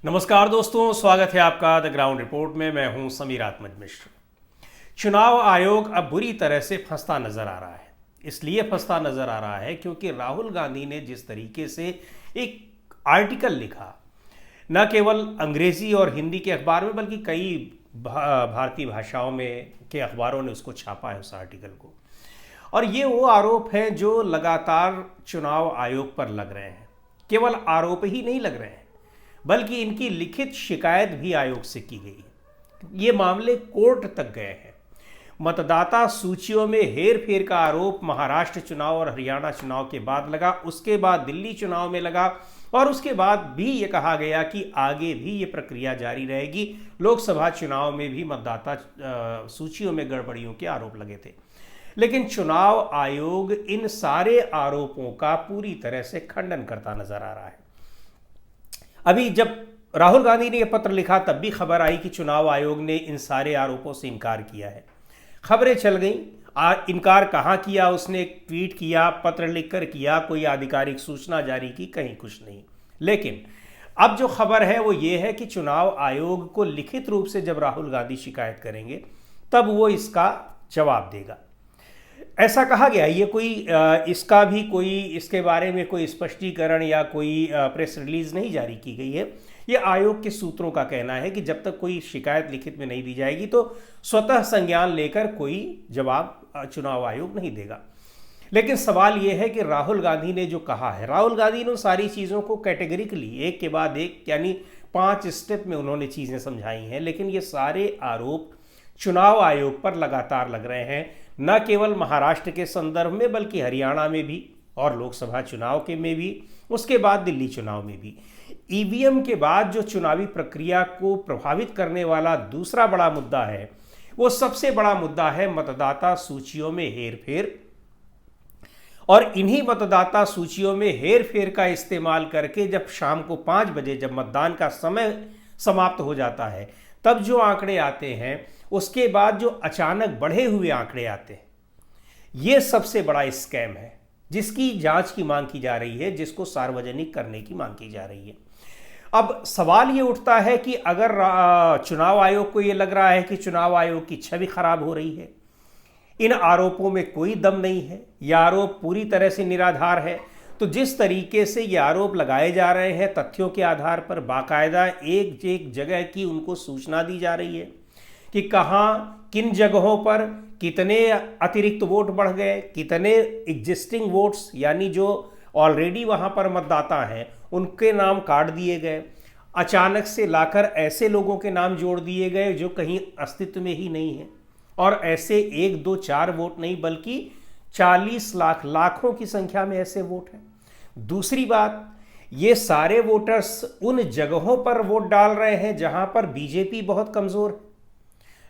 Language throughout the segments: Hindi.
नमस्कार दोस्तों, स्वागत है आपका द ग्राउंड रिपोर्ट में। मैं हूं समीर आत्मज मिश्र। चुनाव आयोग अब बुरी तरह से फंसता नजर आ रहा है। इसलिए फंसता नजर आ रहा है क्योंकि राहुल गांधी ने जिस तरीके से एक आर्टिकल लिखा, न केवल अंग्रेजी और हिंदी के अखबार में बल्कि कई भारतीय भाषाओं में के अखबारों ने उसको छापा है, उस आर्टिकल को। और ये वो आरोप हैं जो लगातार चुनाव आयोग पर लग रहे हैं। केवल आरोप ही नहीं लग रहे हैं बल्कि इनकी लिखित शिकायत भी आयोग से की गई है। ये मामले कोर्ट तक गए हैं। मतदाता सूचियों में हेरफेर का आरोप महाराष्ट्र चुनाव और हरियाणा चुनाव के बाद लगा, उसके बाद दिल्ली चुनाव में लगा और उसके बाद भी ये कहा गया कि आगे भी ये प्रक्रिया जारी रहेगी। लोकसभा चुनाव में भी मतदाता सूचियों में गड़बड़ियों के आरोप लगे थे। लेकिन चुनाव आयोग इन सारे आरोपों का पूरी तरह से खंडन करता नजर आ रहा है। अभी जब राहुल गांधी ने यह पत्र लिखा तब भी खबर आई कि चुनाव आयोग ने इन सारे आरोपों से इनकार किया है। खबरें चल गईं। इनकार कहाँ किया उसने? एक ट्वीट किया, पत्र लिखकर किया, कोई आधिकारिक सूचना जारी की, कहीं कुछ नहीं। लेकिन अब जो खबर है वो ये है कि चुनाव आयोग को लिखित रूप से जब राहुल गांधी शिकायत करेंगे तब वो इसका जवाब देगा, ऐसा कहा गया। ये कोई इसका भी कोई इसके बारे में कोई स्पष्टीकरण या कोई प्रेस रिलीज नहीं जारी की गई है। ये आयोग के सूत्रों का कहना है कि जब तक कोई शिकायत लिखित में नहीं दी जाएगी तो स्वतः संज्ञान लेकर कोई जवाब चुनाव आयोग नहीं देगा। लेकिन सवाल ये है कि राहुल गांधी ने जो कहा है, राहुल गांधी ने सारी चीज़ों को कैटेगरिकली एक के बाद एक यानी 5 स्टेप में उन्होंने चीज़ें समझाई हैं। लेकिन ये सारे आरोप चुनाव आयोग पर लगातार लग रहे हैं, न केवल महाराष्ट्र के संदर्भ में बल्कि हरियाणा में भी और लोकसभा चुनाव के में भी, उसके बाद दिल्ली चुनाव में भी। ईवीएम के बाद जो चुनावी प्रक्रिया को प्रभावित करने वाला दूसरा बड़ा मुद्दा है, वो सबसे बड़ा मुद्दा है मतदाता सूचियों में हेरफेर। और इन्हीं मतदाता सूचियों में हेरफेर का इस्तेमाल करके जब शाम को 5 बजे जब मतदान का समय समाप्त हो जाता है तब जो आंकड़े आते हैं, उसके बाद जो अचानक बढ़े हुए आंकड़े आते हैं, ये सबसे बड़ा स्कैम है जिसकी जांच की मांग की जा रही है, जिसको सार्वजनिक करने की मांग की जा रही है। अब सवाल ये उठता है कि अगर चुनाव आयोग को ये लग रहा है कि चुनाव आयोग की छवि खराब हो रही है, इन आरोपों में कोई दम नहीं है, ये आरोप पूरी तरह से निराधार है, तो जिस तरीके से ये आरोप लगाए जा रहे हैं तथ्यों के आधार पर बाकायदा एक एक जगह की उनको सूचना दी जा रही है कि कहाँ किन जगहों पर कितने अतिरिक्त वोट बढ़ गए, कितने एग्जिस्टिंग वोट्स यानी जो ऑलरेडी वहाँ पर मतदाता हैं उनके नाम काट दिए गए, अचानक से लाकर ऐसे लोगों के नाम जोड़ दिए गए जो कहीं अस्तित्व में ही नहीं है। और ऐसे 1, 2, 4 वोट नहीं बल्कि 40 लाख, लाखों की संख्या में ऐसे वोट हैं। दूसरी बात, ये सारे वोटर्स उन जगहों पर वोट डाल रहे हैं जहां पर बीजेपी बहुत कमजोर है।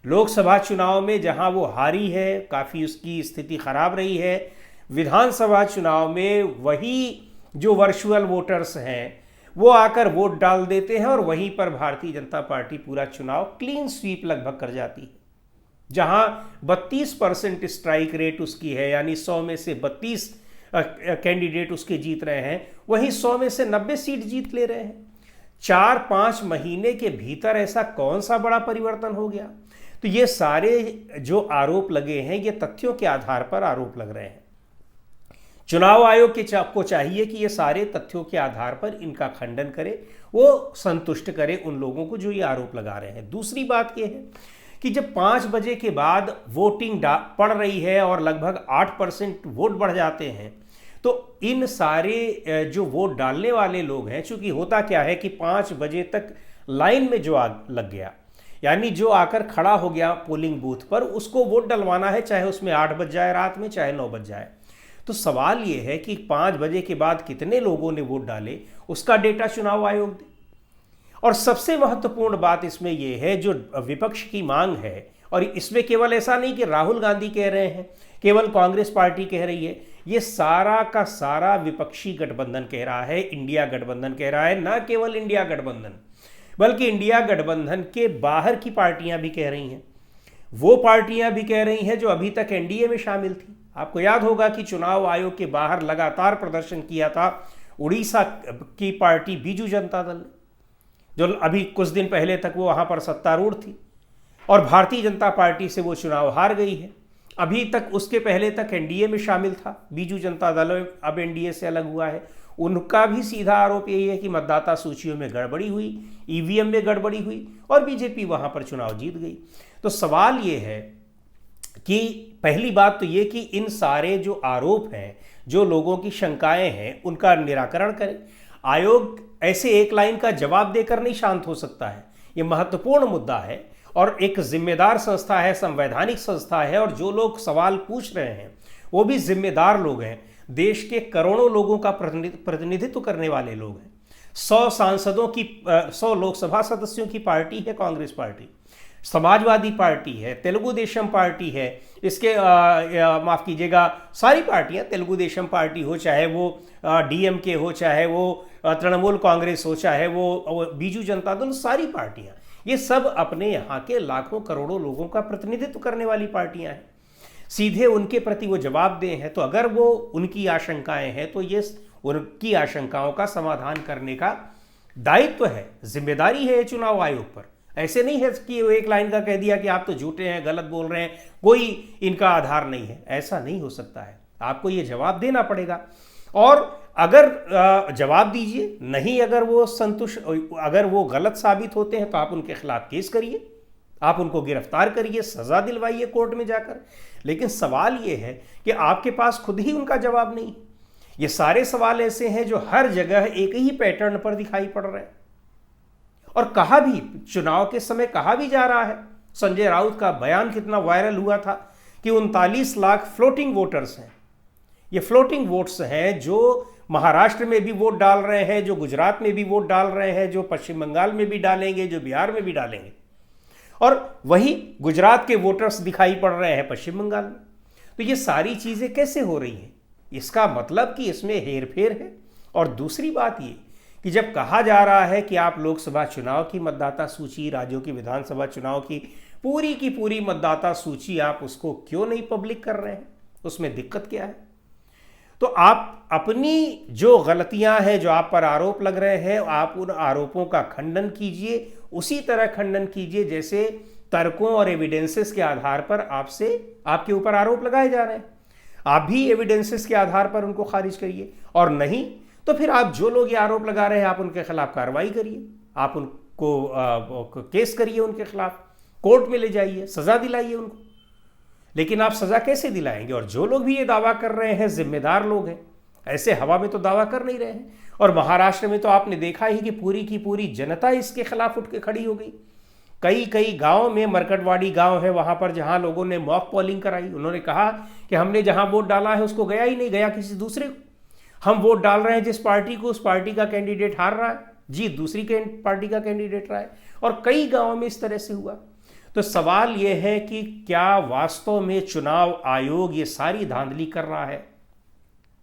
लोकसभा चुनाव में जहां वो हारी है, काफ़ी उसकी स्थिति खराब रही है। विधानसभा चुनाव में वही जो वर्चुअल वोटर्स हैं वो आकर वोट डाल देते हैं और वहीं पर भारतीय जनता पार्टी पूरा चुनाव क्लीन स्वीप लगभग कर जाती है। जहां 32% स्ट्राइक रेट उसकी है, यानी 100 में से 32 कैंडिडेट उसके जीत रहे हैं, वहीं 100 में से 90 सीट जीत ले रहे हैं। 4-5 महीने के भीतर ऐसा कौन सा बड़ा परिवर्तन हो गया? तो ये सारे जो आरोप लगे हैं ये तथ्यों के आधार पर आरोप लग रहे हैं। चुनाव आयोग को चाहिए कि ये सारे तथ्यों के आधार पर इनका खंडन करे, वो संतुष्ट करे उन लोगों को जो ये आरोप लगा रहे हैं। दूसरी बात ये है कि जब 5 बजे के बाद वोटिंग पड़ रही है और लगभग 8% वोट बढ़ जाते हैं, तो इन सारे जो वोट डालने वाले लोग हैं, चूंकि होता क्या है कि 5 बजे तक लाइन में जो आग लग गया, यानी जो आकर खड़ा हो गया पोलिंग बूथ पर, उसको वोट डलवाना है, चाहे उसमें 8 बज जाए रात में, चाहे 9 बज जाए। तो सवाल ये है कि 5 बजे के बाद कितने लोगों ने वोट डाले, उसका डेटा चुनाव आयोग दे। और सबसे महत्वपूर्ण बात इसमें यह है, जो विपक्ष की मांग है, और इसमें केवल ऐसा नहीं कि राहुल गांधी कह रहे हैं, केवल कांग्रेस पार्टी कह रही है, ये सारा का सारा विपक्षी गठबंधन कह रहा है, इंडिया गठबंधन कह रहा है। न केवल इंडिया गठबंधन बल्कि इंडिया गठबंधन के बाहर की पार्टियां भी कह रही हैं। वो पार्टियां भी कह रही हैं जो अभी तक एनडीए में शामिल थी। आपको याद होगा कि चुनाव आयोग के बाहर लगातार प्रदर्शन किया था उड़ीसा की पार्टी बीजू जनता दल ने, जो अभी कुछ दिन पहले तक वो वहाँ पर सत्तारूढ़ थी, और भारतीय जनता पार्टी से वो चुनाव हार गई है। अभी तक उसके पहले तक एनडीए में शामिल था, बीजू जनता दल अब एनडीए से अलग हुआ है। उनका भी सीधा आरोप यही है कि मतदाता सूचियों में गड़बड़ी हुई, ईवीएम में गड़बड़ी हुई, और बीजेपी वहाँ पर चुनाव जीत गई। तो सवाल ये है कि पहली बात तो ये कि इन सारे जो आरोप हैं, जो लोगों की शंकाएं हैं, उनका निराकरण करें। आयोग ऐसे एक लाइन का जवाब देकर नहीं शांत हो सकता है। ये महत्वपूर्ण मुद्दा है और एक जिम्मेदार संस्था है, संवैधानिक संस्था है, और जो लोग सवाल पूछ रहे हैं वो भी जिम्मेदार लोग हैं, देश के करोड़ों लोगों का प्रतिनिधित्व करने वाले लोग हैं। 100 सांसदों की 100 लोकसभा सदस्यों की पार्टी है कांग्रेस पार्टी, समाजवादी पार्टी है, तेलुगु देशम पार्टी है, इसके माफ़ कीजिएगा सारी पार्टियां, तेलुगु देशम पार्टी हो, चाहे वो डीएमके हो, चाहे वो तृणमूल कांग्रेस हो, चाहे वो बीजू जनता दल, सारी पार्टियां, ये सब अपने यहाँ के लाखों करोड़ों लोगों का प्रतिनिधित्व करने वाली पार्टियां हैं। सीधे उनके प्रति वो जवाबदेह हैं। तो अगर वो उनकी आशंकाएं हैं तो ये उनकी आशंकाओं का समाधान करने का दायित्व है, जिम्मेदारी है चुनाव आयोग पर। ऐसे नहीं है कि वो एक लाइन का कह दिया कि आप तो झूठे हैं, गलत बोल रहे हैं, कोई इनका आधार नहीं है। ऐसा नहीं हो सकता है, आपको ये जवाब देना पड़ेगा। और अगर जवाब दीजिए, नहीं अगर वो संतुष्ट, अगर वो गलत साबित होते हैं तो आप उनके खिलाफ केस करिए, आप उनको गिरफ्तार करिए, सजा दिलवाइए कोर्ट में जाकर। लेकिन सवाल ये है कि आपके पास खुद ही उनका जवाब नहीं। ये सारे सवाल ऐसे हैं जो हर जगह एक ही पैटर्न पर दिखाई पड़ रहे हैं, और कहा भी चुनाव के समय कहा भी जा रहा है। संजय राउत का बयान कितना वायरल हुआ था कि 39 लाख फ्लोटिंग वोटर्स हैं। ये फ्लोटिंग वोट्स हैं जो महाराष्ट्र में भी वोट डाल रहे हैं, जो गुजरात में भी वोट डाल रहे हैं, जो पश्चिम बंगाल में भी डालेंगे, जो बिहार में भी डालेंगे, और वही गुजरात के वोटर्स दिखाई पड़ रहे हैं पश्चिम बंगाल में। तो ये सारी चीज़ें कैसे हो रही हैं? इसका मतलब कि इसमें हेरफेर है। और दूसरी बात ये कि जब कहा जा रहा है कि आप लोकसभा चुनाव की मतदाता सूची, राज्यों की विधानसभा चुनाव की पूरी मतदाता सूची आप उसको क्यों नहीं पब्लिक कर रहे हैं, उसमें दिक्कत क्या है? तो आप अपनी जो गलतियां हैं, जो आप पर आरोप लग रहे हैं, आप उन आरोपों का खंडन कीजिए, उसी तरह खंडन कीजिए जैसे तर्कों और एविडेंसेस के आधार पर आपके ऊपर आरोप लगाए जा रहे हैं। आप भी एविडेंसेस के आधार पर उनको खारिज करिए, और नहीं तो फिर आप जो लोग ये आरोप लगा रहे हैं आप उनके खिलाफ कार्रवाई करिए, आप उनको केस करिए, उनके खिलाफ कोर्ट में ले जाइए, सजा दिलाइए उनको। लेकिन आप सजा कैसे दिलाएंगे? और जो लोग भी ये दावा कर रहे हैं जिम्मेदार लोग हैं, ऐसे हवा में तो दावा कर नहीं रहे हैं। और महाराष्ट्र में तो आपने देखा ही कि पूरी की पूरी जनता इसके खिलाफ उठ के खड़ी हो गई। कई गांव में, मरकटवाड़ी गांव है वहां पर, जहां लोगों ने मॉक पोलिंग कराई। उन्होंने कहा कि हमने जहां वोट डाला है उसको गया ही नहीं, गया किसी दूसरे को। हम वोट डाल रहे हैं जिस पार्टी को, उस पार्टी का कैंडिडेट हार रहा है, जीत दूसरी पार्टी का कैंडिडेट रहा है। और कई गांवों में इस तरह से हुआ। तो सवाल यह है कि क्या वास्तव में चुनाव आयोग ये सारी धांधली कर रहा है,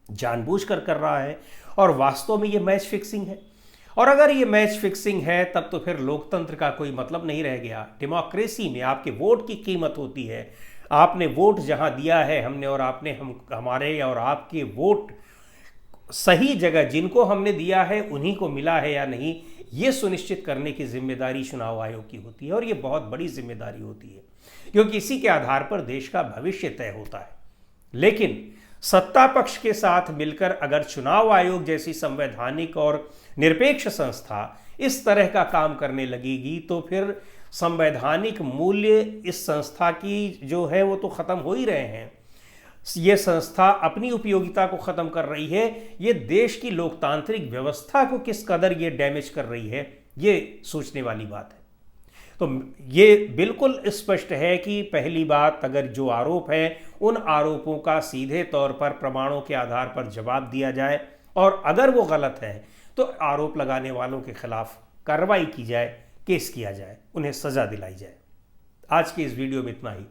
जानबूझकर कर रहा है, और वास्तव में ये मैच फिक्सिंग है? और अगर ये मैच फिक्सिंग है तब तो फिर लोकतंत्र का कोई मतलब नहीं रह गया। डेमोक्रेसी में आपके वोट की कीमत होती है। आपने वोट जहां दिया है, हमने और आपने, हमारे और आपके वोट सही जगह जिनको हमने दिया है उन्हीं को मिला है या नहीं, ये सुनिश्चित करने की जिम्मेदारी चुनाव आयोग की होती है। और ये बहुत बड़ी जिम्मेदारी होती है, क्योंकि इसी के आधार पर देश का भविष्य तय होता है। लेकिन सत्ता पक्ष के साथ मिलकर अगर चुनाव आयोग जैसी संवैधानिक और निरपेक्ष संस्था इस तरह का काम करने लगेगी तो फिर संवैधानिक मूल्य इस संस्था की जो है वो तो खत्म हो ही रहे हैं। ये संस्था अपनी उपयोगिता को खत्म कर रही है। ये देश की लोकतांत्रिक व्यवस्था को किस कदर ये डैमेज कर रही है, ये सोचने वाली बात है। तो ये बिल्कुल स्पष्ट है कि पहली बात, अगर जो आरोप है उन आरोपों का सीधे तौर पर प्रमाणों के आधार पर जवाब दिया जाए, और अगर वो गलत है तो आरोप लगाने वालों के खिलाफ कार्रवाई की जाए, केस किया जाए, उन्हें सजा दिलाई जाए। आज की इस वीडियो में इतना ही।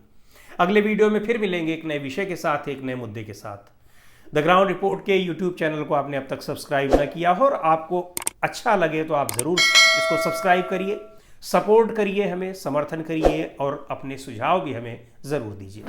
अगले वीडियो में फिर मिलेंगे एक नए विषय के साथ, एक नए मुद्दे के साथ। द ग्राउंड रिपोर्ट के यूट्यूब चैनल को आपने अब तक सब्सक्राइब न किया हो और आपको अच्छा लगे तो आप ज़रूर इसको सब्सक्राइब करिए, सपोर्ट करिए, हमें समर्थन करिए और अपने सुझाव भी हमें ज़रूर दीजिए।